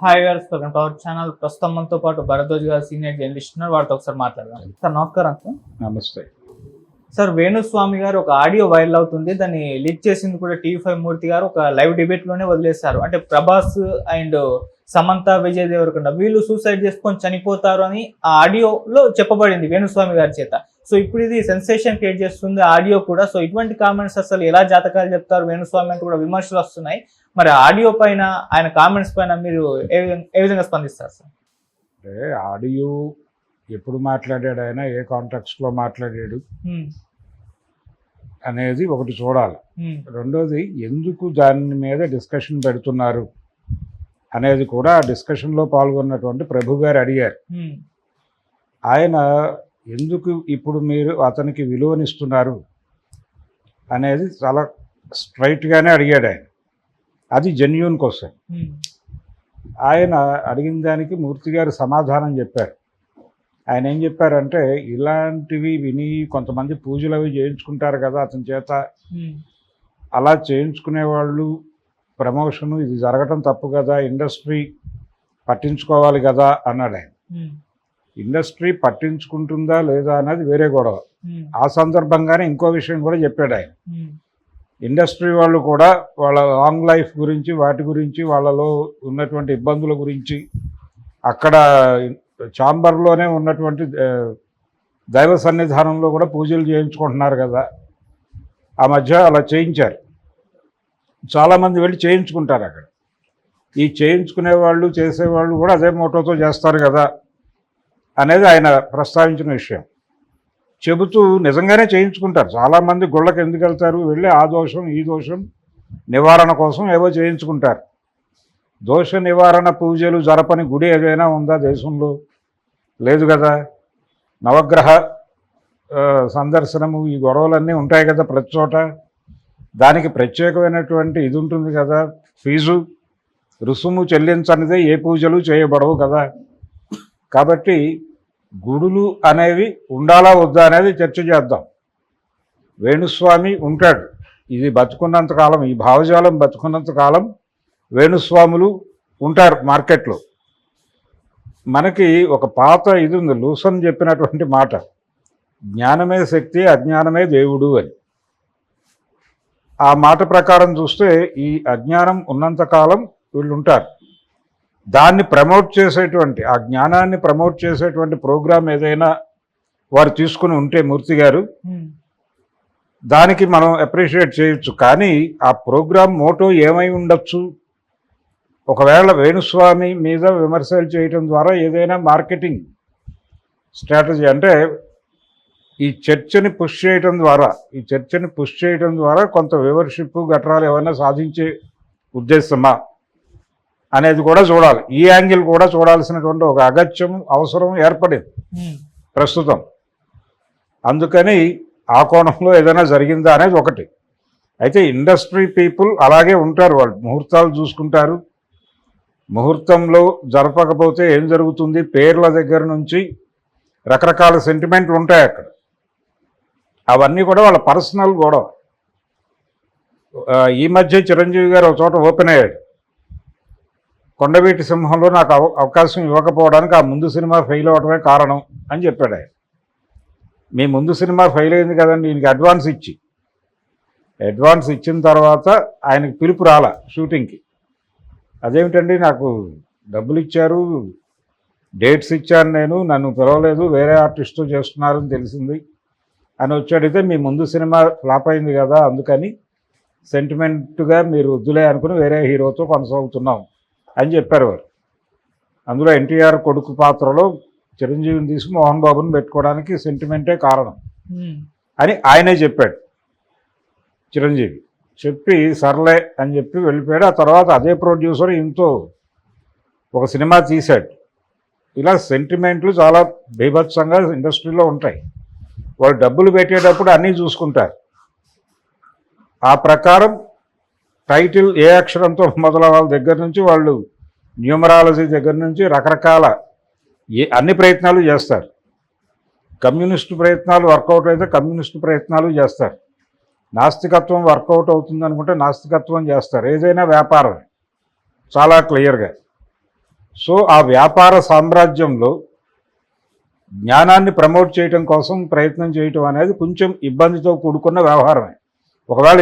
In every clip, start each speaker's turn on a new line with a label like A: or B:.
A: Hi గారు, power channel ప్రస్తుతం మనతో పాటు భరద్వాజ్ గారు సీనియర్ జర్నలిస్ట్ ఉన్నారు. వారితో ఒకసారి మాట్లాడదాం. సార్ నమస్కారం. సార్
B: నమస్తే.
A: సార్ వేణుస్వామి గారు ఒక ఆడియో వైరల్ అవుతుంది. దాన్ని లీక్ చేసింది కూడా టీవీ5 మూర్తి గారు ఒక లైవ్ డిబేట్ లోనే వదిలేశారు. అంటే ప్రభాస్ అండ్ సమంత, విజయ్ దేవరకొండ వీళ్ళు సూసైడ్ చేసుకొని చనిపోతారు అని ఆ ఆడియోలో చెప్పబడింది వేణుస్వామి గారి చేత. సో ఇప్పుడు ఇది సెన్సేషన్ క్రియేట్ చేస్తుంది ఆడియో కూడా. సో ఇటువంటి కామెంట్స్ అసలు ఎలా జాతకాలు చెప్తారు వేణుస్వామి అంటే కూడా విమర్శలు వస్తున్నాయి. మరి ఆడియో పైన ఆయన కామెంట్స్ పైన మీరు ఏ విధంగా స్పందిస్తారు సార్?
B: అంటే ఆడియో ఎప్పుడు మాట్లాడాడు, ఆయన ఏ కాంటాక్స్లో మాట్లాడాడు అనేది ఒకటి చూడాలి. రెండోది ఎందుకు దాని మీద డిస్కషన్ పెడుతున్నారు అనేది కూడా ఆ డిస్కషన్లో పాల్గొన్నటువంటి ప్రభు గారు అడిగారు. ఆయన ఎందుకు ఇప్పుడు మీరు అతనికి విలువనిస్తున్నారు అనేది చాలా స్ట్రైట్గానే అడిగాడు ఆయన. అది జెన్యూన్ క్వశ్చన్. ఆయన అడిగిన దానికి మూర్తి గారు సమాధానం చెప్పారు. ఆయన ఏం చెప్పారంటే, ఇలాంటివి విని కొంతమంది పూజలు అవి చేయించుకుంటారు కదా అతని చేత, అలా చేయించుకునే వాళ్ళు ప్రమోషను ఇది జరగటం తప్పు కదా, ఇండస్ట్రీ పట్టించుకోవాలి కదా అన్నాడు ఆయన. ఇండస్ట్రీ పట్టించుకుంటుందా లేదా అన్నది వేరే గొడవ. ఆ సందర్భంగానే ఇంకో విషయం కూడా చెప్పాడు ఆయన. ఇండస్ట్రీ వాళ్ళు కూడా వాళ్ళ లాంగ్ లైఫ్ గురించి, వాటి గురించి, వాళ్ళలో ఉన్నటువంటి ఇబ్బందుల గురించి, అక్కడ ఛాంబర్లోనే ఉన్నటువంటి దైవ సన్నిధానంలో కూడా పూజలు చేయించుకుంటున్నారు కదా. ఆ మధ్య అలా చేయించారు, చాలామంది వెళ్ళి చేయించుకుంటారు అక్కడ. ఈ చేయించుకునే వాళ్ళు, చేసేవాళ్ళు కూడా అదే మోటోతో చేస్తారు కదా అనేది ఆయన ప్రస్తావించిన విషయం. చెబుతూ నిజంగానే చేయించుకుంటారు చాలామంది. గుళ్ళకి ఎందుకు వెళ్తారు, వెళ్ళి ఆ దోషం ఈ దోషం నివారణ కోసం ఏవో చేయించుకుంటారు. దోష నివారణ పూజలు జరపని గుడి ఏదైనా ఉందా దేశంలో? లేదు కదా. నవగ్రహ సందర్శనము, ఈ గొడవలన్నీ ఉంటాయి కదా ప్రతి చోట. దానికి ప్రత్యేకమైనటువంటి ఇది ఉంటుంది కదా, ఫీజు రుసుము చెల్లించనిదే ఏ పూజలు చేయబడవు కదా. కాబట్టి గుడులు అనేవి ఉండాలా వద్దా అనేది చర్చ చేద్దాం. వేణుస్వామి ఉంటాడు, ఇది బతుకున్నంతకాలం, ఈ భావజాలం బతుకున్నంతకాలం వేణుస్వాములు ఉంటారు మార్కెట్లో. మనకి ఒక పాత ఇది ఉంది, లూసన్ చెప్పినటువంటి మాట, జ్ఞానమే శక్తి, అజ్ఞానమే దేవుడు అని. ఆ మాట ప్రకారం చూస్తే ఈ అజ్ఞానం ఉన్నంతకాలం వీళ్ళు ఉంటారు. దాన్ని ప్రమోట్ చేసేటువంటి, ఆ జ్ఞానాన్ని ప్రమోట్ చేసేటువంటి ప్రోగ్రాం ఏదైనా వారు తీసుకుని ఉంటే మూర్తి గారు, దానికి మనం అప్రిషియేట్ చేయొచ్చు. కానీ ఆ ప్రోగ్రాం మోటో ఏమై ఉండొచ్చు? ఒకవేళ వేణుస్వామి మీద విమర్శలు చేయటం ద్వారా ఏదైనా మార్కెటింగ్ స్ట్రాటజీ, అంటే ఈ చర్చని పుష్ చేయటం ద్వారా కొంత వ్యూవర్షిప్ గట్రాలు ఏమైనా సాధించే ఉద్దేశమా అనేది కూడా చూడాలి. ఈ యాంగిల్ కూడా చూడాల్సినటువంటి ఒక అగత్యం, అవసరం ఏర్పడింది ప్రస్తుతం. అందుకని ఆ కోణంలో ఏదైనా జరిగిందా అనేది ఒకటి. అయితే ఇండస్ట్రీ పీపుల్ అలాగే ఉంటారు, వాళ్ళు ముహూర్తాలు చూసుకుంటారు. ముహూర్తంలో జరపకపోతే ఏం జరుగుతుంది, పేర్ల దగ్గర నుంచి రకరకాల సెంటిమెంట్లు ఉంటాయి అక్కడ. అవన్నీ కూడా వాళ్ళ పర్సనల్ గొడవ. ఈ మధ్య చిరంజీవి గారు ఒక చోట ఓపెన్ అయ్యాడు, కొండవీటి సింహంలో నాకు అవకాశం ఇవ్వకపోవడానికి ఆ ముందు సినిమా ఫెయిల్ అవ్వడమే కారణం అని చెప్పాడు ఆయన. మీ ముందు సినిమా ఫెయిల్ అయింది కదండి, ఈయనకి అడ్వాన్స్ ఇచ్చిన తర్వాత ఆయనకి పిలుపు రాలా షూటింగ్కి. అదేమిటండి, నాకు డబ్బులు ఇచ్చారు, డేట్స్ ఇచ్చాను, నన్ను పిలవలేదు, వేరే ఆర్టిస్ట్తో చేస్తున్నారని తెలిసింది అని వచ్చాడితే, మీ ముందు సినిమా ఫ్లాప్ అయింది కదా, అందుకని సెంటిమెంట్గా మీరు వద్దులే అనుకుని వేరే హీరోతో కొనసాగుతున్నాం అని చెప్పారు వారు. అందులో ఎన్టీఆర్ కొడుకు పాత్రలో చిరంజీవిని తీసి మోహన్ బాబుని పెట్టుకోవడానికి సెంటిమెంటే కారణం అని ఆయనే చెప్పాడు. చిరంజీవి చెప్పి సర్లే అని చెప్పి వెళ్ళిపోయాడు. ఆ తర్వాత అదే ప్రొడ్యూసర్ ఇంతో ఒక సినిమా తీశాడు. ఇలా సెంటిమెంట్లు చాలా బీభత్సంగా ఇండస్ట్రీలో ఉంటాయి. వాళ్ళు డబ్బులు పెట్టేటప్పుడు అన్నీ చూసుకుంటారు. ఆ ప్రకారం టైటిల్ ఏ అక్షరంతో మొదలవ్వాలి దగ్గర నుంచి, వాళ్ళు న్యూమరాలజీ దగ్గర నుంచి రకరకాల అన్ని ప్రయత్నాలు చేస్తారు. కమ్యూనిస్టు ప్రయత్నాలు వర్కౌట్ అయితే కమ్యూనిస్టు ప్రయత్నాలు చేస్తారు. నాస్తికత్వం వర్కౌట్ అవుతుంది అనుకుంటే నాస్తికత్వం చేస్తారు. ఏదైనా వ్యాపారం చాలా క్లియర్గా. సో ఆ వ్యాపార సామ్రాజ్యంలో జ్ఞానాన్ని ప్రమోట్ చేయడం కోసం ప్రయత్నం చేయటం అనేది కొంచెం ఇబ్బందితో కూడుకున్న వ్యవహారమే. ఒకవేళ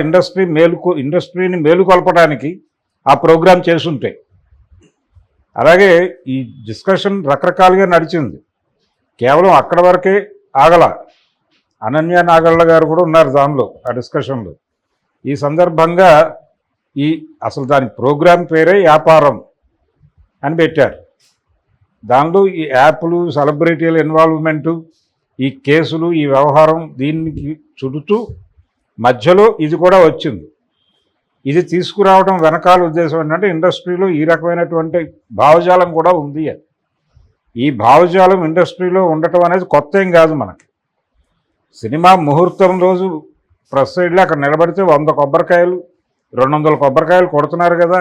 B: ఇండస్ట్రీని మేలుకొల్పడానికి ఆ ప్రోగ్రాం చేసుంటే. అలాగే ఈ డిస్కషన్ రకరకాలుగా నడిచింది, కేవలం అక్కడ వరకే ఆగల. అనన్య నాగళ్ళ గారు కూడా ఉన్నారు దానిలో, ఆ డిస్కషన్లో. ఈ సందర్భంగా అసలు దాని ప్రోగ్రాం పేరే వ్యాపారం అని పెట్టారు. దానిలో ఈ యాప్లు, సెలబ్రిటీల ఇన్వాల్వ్మెంటు, ఈ కేసులు, ఈ వ్యవహారం దీనికి చుడుతూ మధ్యలో ఇది కూడా వచ్చింది. ఇది తీసుకురావడం వెనకాల ఉద్దేశం ఏంటంటే ఇండస్ట్రీలో ఈ రకమైనటువంటి భావజాలం కూడా ఉంది అని. ఈ భావజాలం ఇండస్ట్రీలో ఉండటం అనేది కొత్త ఏం కాదు మనకి. సినిమా ముహూర్తం రోజు ప్రెస్ సైడ్లో అక్కడ నిలబడితే 100 కొబ్బరికాయలు 200 కొబ్బరికాయలు కొడుతున్నారు కదా.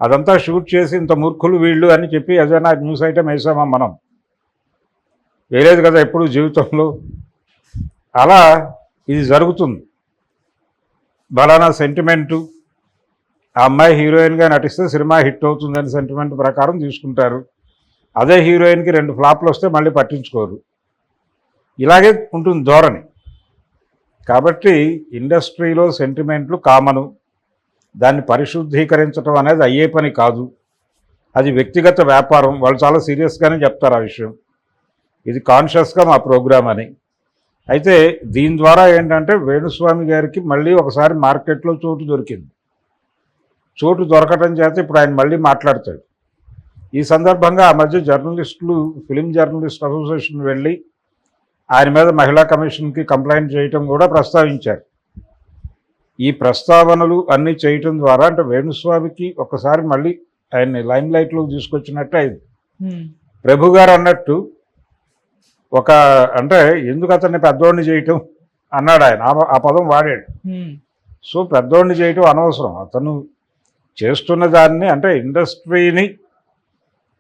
B: అదంతా షూట్ చేసి ఇంత మూర్ఖులు వీళ్ళు అని చెప్పి ఏదైనా న్యూస్ ఐటమ్ వేసామా మనం? వేయలేదు కదా ఎప్పుడు జీవితంలో. అలా ఇది జరుగుతుంది. బలానా సెంటిమెంటు, ఆ అమ్మాయి హీరోయిన్గా నటిస్తే సినిమా హిట్ అవుతుందని సెంటిమెంట్ ప్రకారం తీసుకుంటారు. అదే హీరోయిన్కి 2 ఫ్లాప్లు వస్తే మళ్ళీ పట్టించుకోరు. ఇలాగే ఉంటుంది ధోరణి. కాబట్టి ఇండస్ట్రీలో సెంటిమెంట్లు కామను. దాన్ని పరిశుద్ధీకరించడం అనేది అయ్యే పని కాదు. అది వ్యక్తిగత వ్యాపారం. వాళ్ళు చాలా సీరియస్గానే చెప్తారు ఆ విషయం. ఇది కాన్షియస్గా మా ప్రోగ్రామ్ అని. అయితే దీని ద్వారా ఏంటంటే వేణుస్వామి గారికి మళ్ళీ ఒకసారి మార్కెట్లో చోటు దొరికింది. చోటు దొరకటం చేత ఇప్పుడు ఆయన మళ్ళీ మాట్లాడతాడు. ఈ సందర్భంగా ఆ మధ్య జర్నలిస్టులు, ఫిలిం జర్నలిస్ట్ అసోసియేషన్ వెళ్ళి ఆయన మీద మహిళా కమిషన్కి కంప్లైంట్ చేయటం కూడా ప్రస్తావించారు. ఈ ప్రస్తావనలు అన్నీ చేయటం ద్వారా అంటే వేణుస్వామికి ఒకసారి మళ్ళీ ఆయన్ని లైమ్ లైట్లోకి తీసుకొచ్చినట్టు అయింది. ప్రభు గారు అన్నట్టు అంటే ఎందుకు అతన్ని పెద్దోడిని చేయటం అన్నాడు ఆయన. ఆ పదం వాడాడు. సో పెద్దోడిని చేయటం అనవసరం. అతను చేస్తున్న దాన్ని అంటే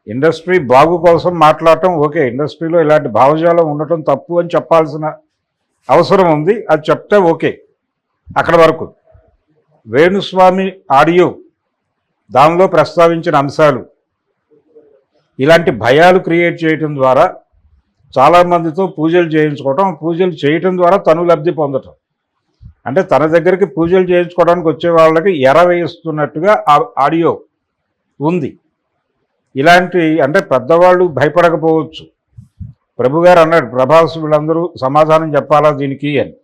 B: ఇండస్ట్రీ బాగు కోసం మాట్లాడటం ఓకే. ఇండస్ట్రీలో ఇలాంటి భావజాలం ఉండటం తప్పు అని చెప్పాల్సిన అవసరం ఉంది. అది చెప్తే ఓకే అక్కడ వరకు. వేణుస్వామి ఆడియో దానిలో ప్రస్తావించిన అంశాలు ఇలాంటి భయాలు క్రియేట్ చేయటం ద్వారా చాలామందితో పూజలు చేయించుకోవటం, పూజలు చేయటం ద్వారా తను లబ్ధి పొందటం. అంటే తన దగ్గరికి పూజలు చేయించుకోవడానికి వచ్చే వాళ్ళకి వేయిస్తున్నట్టుగా ఆ ఆడియో ఉంది. ఇలాంటి అంటే పెద్దవాళ్ళు భయపడకపోవచ్చు. ప్రభు గారు అన్నాడు ప్రభాస్ వీళ్ళందరూ సమాధానం చెప్పాలా దీనికి అని.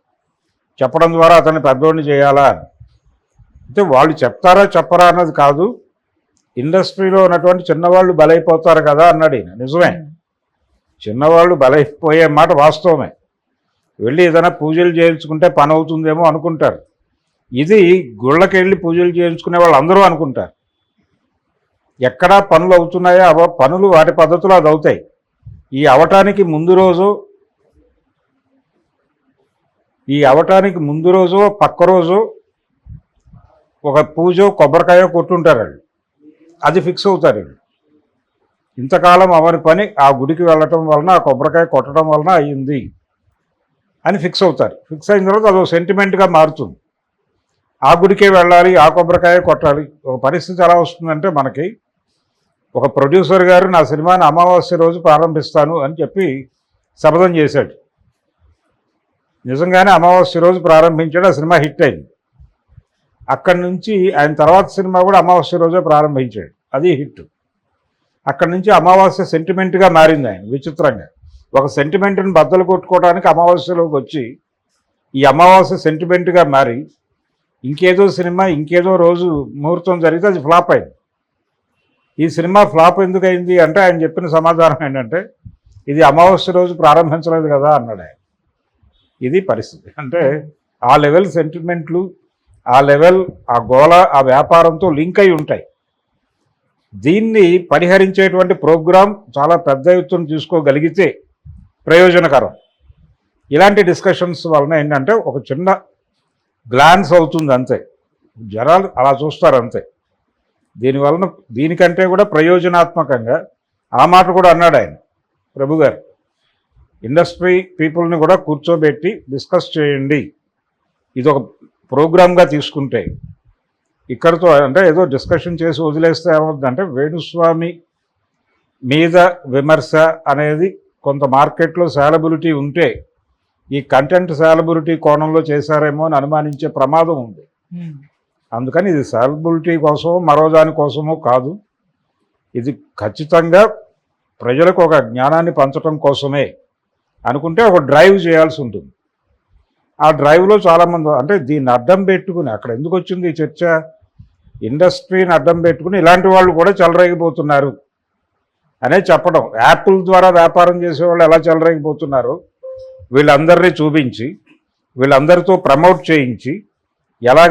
B: చెప్పడం ద్వారా అతన్ని పెద్దోడిని చేయాలా అని. అంటే వాళ్ళు చెప్తారా చెప్పరా అన్నది కాదు. ఇండస్ట్రీలో ఉన్నటువంటి చిన్నవాళ్ళు బలైపోతారు కదా అన్నాడు ఈయన. నిజమే, చిన్నవాళ్ళు బలైపోయే మాట వాస్తవమే. వెళ్ళి ఏదైనా పూజలు చేయించుకుంటే పని అవుతుందేమో అనుకుంటారు. ఇది గుళ్ళకి వెళ్ళి పూజలు చేయించుకునే వాళ్ళు అందరూ అనుకుంటారు. ఎక్కడా పనులు అవుతున్నాయో పనులు వాటి పద్ధతిలో అది అవుతాయి. ఈ అవటానికి ముందు రోజు పక్క రోజు ఒక పూజ కొబ్బరికాయ కొట్టుంటారు వాళ్ళు. అది ఫిక్స్ అవుతారు. ఇంతకాలం అవని పని ఆ గుడికి వెళ్ళటం వలన, ఆ కొబ్బరికాయ కొట్టడం వలన అయ్యింది అని ఫిక్స్ అవుతారు. ఫిక్స్ అయిన తర్వాత అదొక సెంటిమెంట్గా మారుతుంది. ఆ గుడికే వెళ్ళాలి, ఆ కొబ్బరికాయ కొట్టాలి. ఒక పరిస్థితి ఎలా వస్తుందంటే మనకి ఒక ప్రొడ్యూసర్ గారు నా సినిమాని అమావాస్య రోజు ప్రారంభిస్తాను అని చెప్పి శపథం చేశాడు. నిజంగానే అమావాస్య రోజు ప్రారంభించాడు. ఆ సినిమా హిట్ అయింది. అక్కడి నుంచి ఆయన తర్వాత సినిమా కూడా అమావాస్య రోజే ప్రారంభించాడు. అది హిట్. అక్కడి నుంచి అమావాస్య సెంటిమెంట్గా మారింది ఆయన. విచిత్రంగా ఒక సెంటిమెంట్ని బద్దలు కొట్టుకోవడానికి అమావాస్యలోకి వచ్చి ఈ అమావాస్య సెంటిమెంట్గా మారి ఇంకేదో సినిమా ఇంకేదో రోజు ముహూర్తం జరిగితే అది ఫ్లాప్ అయింది. ఈ సినిమా ఫ్లాప్ ఎందుకు అయింది అంటే ఆయన చెప్పిన సమాధానం ఏంటంటే ఇది అమావాస్య రోజు ప్రారంభించలేదు కదా అన్నాడు ఆయన. ఇది పరిస్థితి. అంటే ఆ లెవెల్ సెంటిమెంట్లు, ఆ లెవెల్, ఆ గోళ, ఆ వ్యాపారంతో లింక్ అయి ఉంటాయి. దీన్ని పరిహరించేటువంటి ప్రోగ్రాం చాలా పెద్ద ఎత్తున తీసుకోగలిగితే ప్రయోజనకరం. ఇలాంటి డిస్కషన్స్ వలన ఏంటంటే ఒక చిన్న గ్లాన్స్ అవుతుంది అంతే. జనాలు అలా చూస్తారు అంతే. దీనివలన దీనికంటే కూడా ప్రయోజనాత్మకంగా ఆ మాట కూడా అన్నాడు ఆయన ప్రభు గారు. ఇండస్ట్రీ పీపుల్ని కూడా కూర్చోబెట్టి డిస్కస్ చేయండి. ఇది ఒక ప్రోగ్రామ్గా తీసుకుంటే ఇక్కడతో అంటే ఏదో డిస్కషన్ చేసి వదిలేస్తే ఏమవుతుందంటే వేణుస్వామి మీద విమర్శ అనేది కొంత మార్కెట్లో సాలబిలిటీ ఉంటే ఈ కంటెంట్ సాలబిలిటీ కోణంలో చేశారేమో అని అనుమానించే ప్రమాదం ఉంది. అందుకని ఇది సాలబిలిటీ కోసమో మరో దానికోసమో కాదు, ఇది ఖచ్చితంగా ప్రజలకు ఒక జ్ఞానాన్ని పంచడం కోసమే అనుకుంటే ఒక డ్రైవ్ చేయాల్సి ఉంటుంది. ఆ డ్రైవ్లో చాలామంది అంటే దీన్ని అడ్డం పెట్టుకుని అక్కడ ఎందుకు వచ్చింది ఈ చర్చ, ఇండస్ట్రీని అడ్డం పెట్టుకుని ఇలాంటి వాళ్ళు కూడా చెలరేగిపోతున్నారు అనే చెప్పడం. యాపిల్ ద్వారా వ్యాపారం చేసేవాళ్ళు ఎలా చెలరేగిపోతున్నారు వీళ్ళందరినీ చూపించి వీళ్ళందరితో ప్రమోట్ చేయించి ఎలా